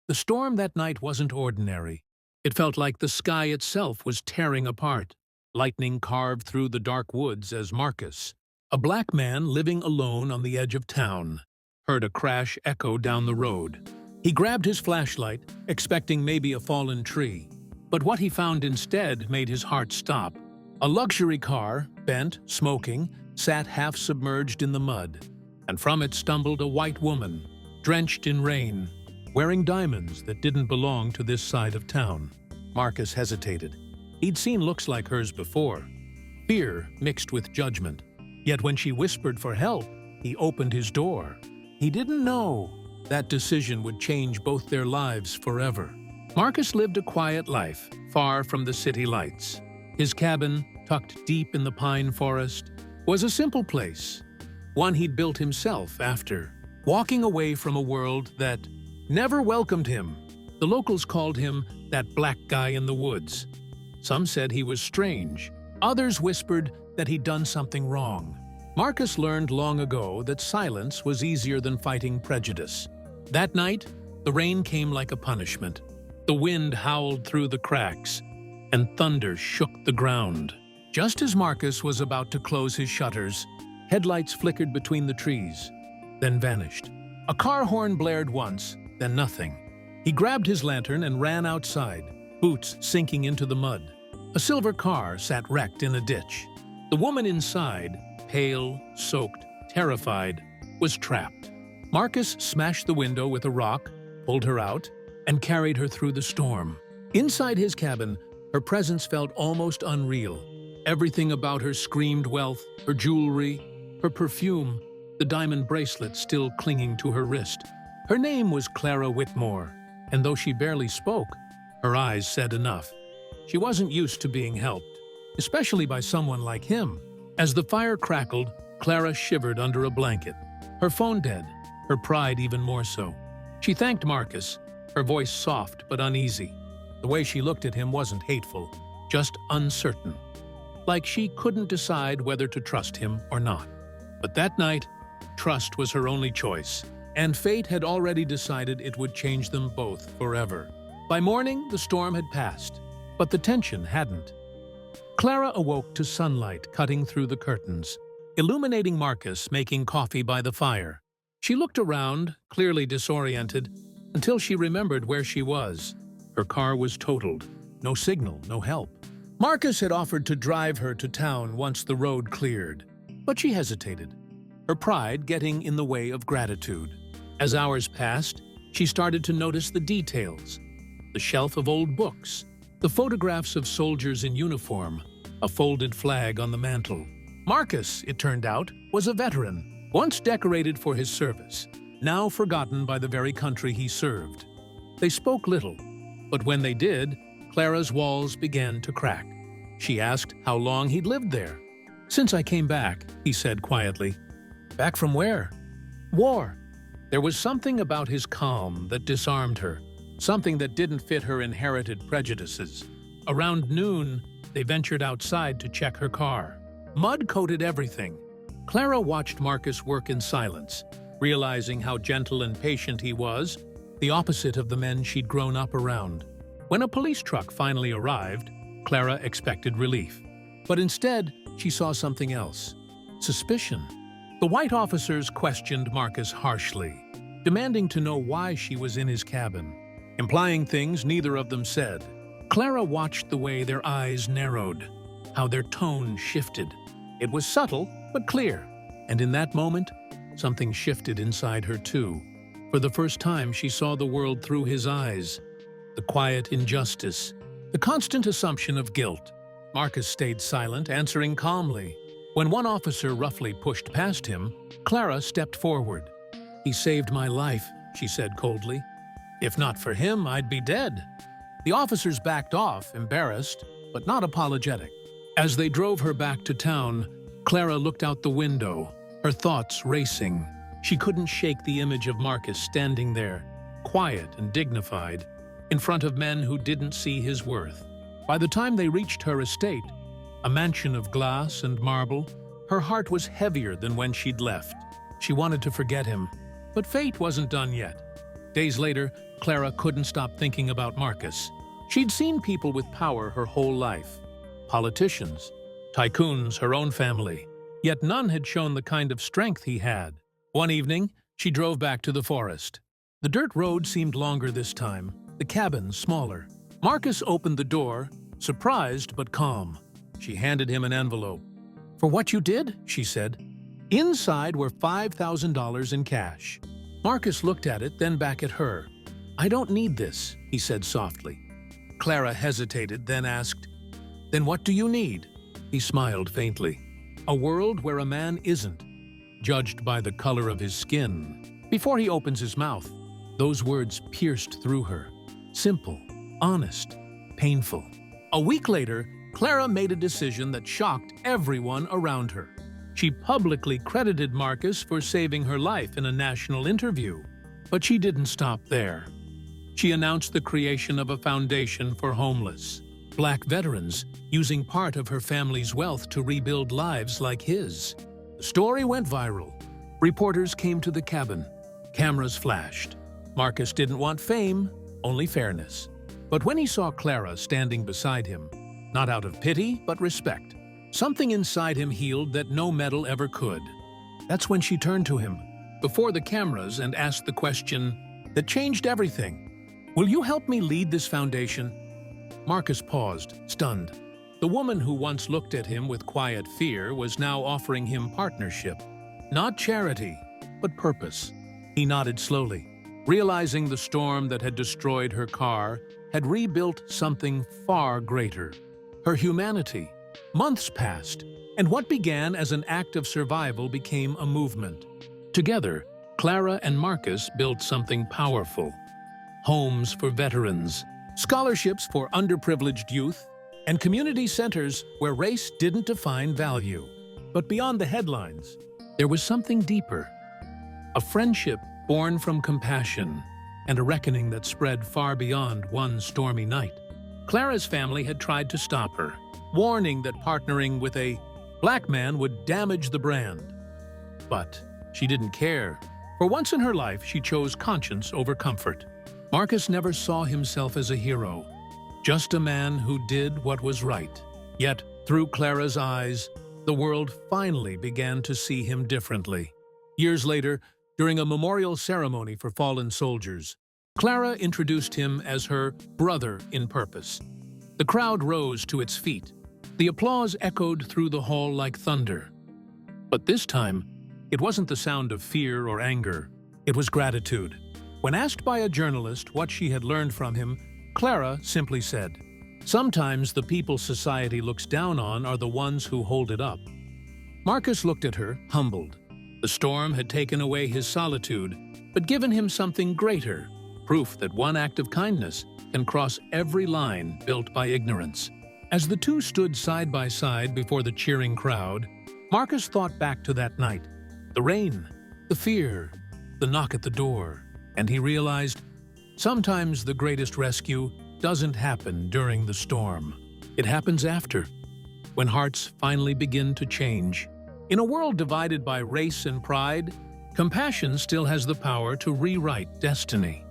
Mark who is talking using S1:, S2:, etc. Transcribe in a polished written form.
S1: The storm that night wasn't ordinary. It felt like the sky itself was tearing apart. Lightning carved through the dark woods as Marcus, a black man living alone on the edge of town, heard a crash echo down the road. He grabbed his flashlight, expecting maybe a fallen tree. But what he found instead made his heart stop. A luxury car, bent, smoking, sat half-submerged in the mud, and from it stumbled a white woman, drenched in rain, wearing diamonds that didn't belong to this side of town. Marcus hesitated. He'd seen looks like hers before. Fear mixed with judgment. Yet when she whispered for help, he opened his door. He didn't know that decision would change both their lives forever. Marcus lived a quiet life, far from the city lights. His cabin, tucked deep in the pine forest, was a simple place, one he'd built himself after walking away from a world that never welcomed him. The locals called him that black guy in the woods. Some said he was strange. Others whispered that he'd done something wrong. Marcus learned long ago that silence was easier than fighting prejudice. That night, the rain came like a punishment. The wind howled through the cracks, and thunder shook the ground. Just as Marcus was about to close his shutters, headlights flickered between the trees, then vanished. A car horn blared once, then nothing. He grabbed his lantern and ran outside, boots sinking into the mud. A silver car sat wrecked in a ditch. The woman inside, pale, soaked, terrified, was trapped. Marcus smashed the window with a rock, pulled her out, and carried her through the storm. Inside his cabin, her presence felt almost unreal. Everything about her screamed wealth, her jewelry, her perfume, the diamond bracelet still clinging to her wrist. Her name was Clara Whitmore, and though she barely spoke, her eyes said enough. She wasn't used to being helped, especially by someone like him. As the fire crackled, Clara shivered under a blanket. Her phone dead, her pride even more so. She thanked Marcus, her voice soft but uneasy. The way she looked at him wasn't hateful, just uncertain. Like she couldn't decide whether to trust him or not. But that night, trust was her only choice, and fate had already decided it would change them both forever. By morning, the storm had passed, but the tension hadn't. Clara awoke to sunlight cutting through the curtains, illuminating Marcus making coffee by the fire. She looked around, clearly disoriented, until she remembered where she was. Her car was totaled. No signal, no help. Marcus had offered to drive her to town once the road cleared, but she hesitated, her pride getting in the way of gratitude. As hours passed, she started to notice the details. The shelf of old books, the photographs of soldiers in uniform, a folded flag on the mantel. Marcus, it turned out, was a veteran, once decorated for his service, now forgotten by the very country he served. They spoke little, but when they did, Clara's walls began to crack. She asked how long he'd lived there. "Since I came back," he said quietly. "Back from where?" "War." There was something about his calm that disarmed her, something that didn't fit her inherited prejudices. Around noon, they ventured outside to check her car. Mud coated everything. Clara watched Marcus work in silence, realizing how gentle and patient he was, the opposite of the men she'd grown up around. When a police truck finally arrived, Clara expected relief. But instead, she saw something else. Suspicion. The white officers questioned Marcus harshly, demanding to know why she was in his cabin, implying things neither of them said. Clara watched the way their eyes narrowed, how their tone shifted. It was subtle, but clear, and in that moment, something shifted inside her too. For the first time, she saw the world through his eyes. The quiet injustice, the constant assumption of guilt. Marcus stayed silent, answering calmly. When one officer roughly pushed past him, Clara stepped forward. "He saved my life," she said coldly. "If not for him, I'd be dead." The officers backed off, embarrassed, but not apologetic. As they drove her back to town, Clara looked out the window, her thoughts racing. She couldn't shake the image of Marcus standing there, quiet and dignified, in front of men who didn't see his worth. By the time they reached her estate, a mansion of glass and marble, her heart was heavier than when she'd left. She wanted to forget him, but fate wasn't done yet. Days later, Clara couldn't stop thinking about Marcus. She'd seen people with power her whole life. Politicians, tycoons, her own family. Yet none had shown the kind of strength he had. One evening, she drove back to the forest. The dirt road seemed longer this time, the cabin smaller. Marcus opened the door, surprised but calm. She handed him an envelope. "For what you did?" she said. Inside were $5,000 in cash. Marcus looked at it, then back at her. "I don't need this," he said softly. Clara hesitated, then asked, "Then what do you need?" He smiled faintly. "A world where a man isn't judged by the color of his skin." Before he opens his mouth, those words pierced through her. Simple, honest, painful. A week later, Clara made a decision that shocked everyone around her. She publicly credited Marcus for saving her life in a national interview. But she didn't stop there. She announced the creation of a foundation for homeless Black veterans, using part of her family's wealth to rebuild lives like his. The story went viral. Reporters came to the cabin. Cameras flashed. Marcus didn't want fame, only fairness. But when he saw Clara standing beside him, not out of pity, but respect, something inside him healed that no medal ever could. That's when she turned to him, before the cameras, and asked the question that changed everything. "Will you help me lead this foundation?" Marcus paused, stunned. The woman who once looked at him with quiet fear was now offering him partnership. Not charity, but purpose. He nodded slowly, realizing the storm that had destroyed her car had rebuilt something far greater. Her humanity. Months passed, and what began as an act of survival became a movement. Together, Clara and Marcus built something powerful. Homes for veterans, scholarships for underprivileged youth, and community centers where race didn't define value. But beyond the headlines, there was something deeper. A friendship born from compassion, and a reckoning that spread far beyond one stormy night. Clara's family had tried to stop her, warning that partnering with a black man would damage the brand. But she didn't care. For once in her life, she chose conscience over comfort. Marcus never saw himself as a hero, just a man who did what was right. Yet, through Clara's eyes, the world finally began to see him differently. Years later, during a memorial ceremony for fallen soldiers, Clara introduced him as her brother in purpose. The crowd rose to its feet. The applause echoed through the hall like thunder. But this time, it wasn't the sound of fear or anger. It was gratitude. When asked by a journalist what she had learned from him, Clara simply said, "Sometimes the people society looks down on are the ones who hold it up." Marcus looked at her, humbled. The storm had taken away his solitude, but given him something greater, proof that one act of kindness can cross every line built by ignorance. As the two stood side by side before the cheering crowd, Marcus thought back to that night. The rain, the fear, the knock at the door, and he realized sometimes the greatest rescue doesn't happen during the storm. It happens after, when hearts finally begin to change. In a world divided by race and pride, compassion still has the power to rewrite destiny.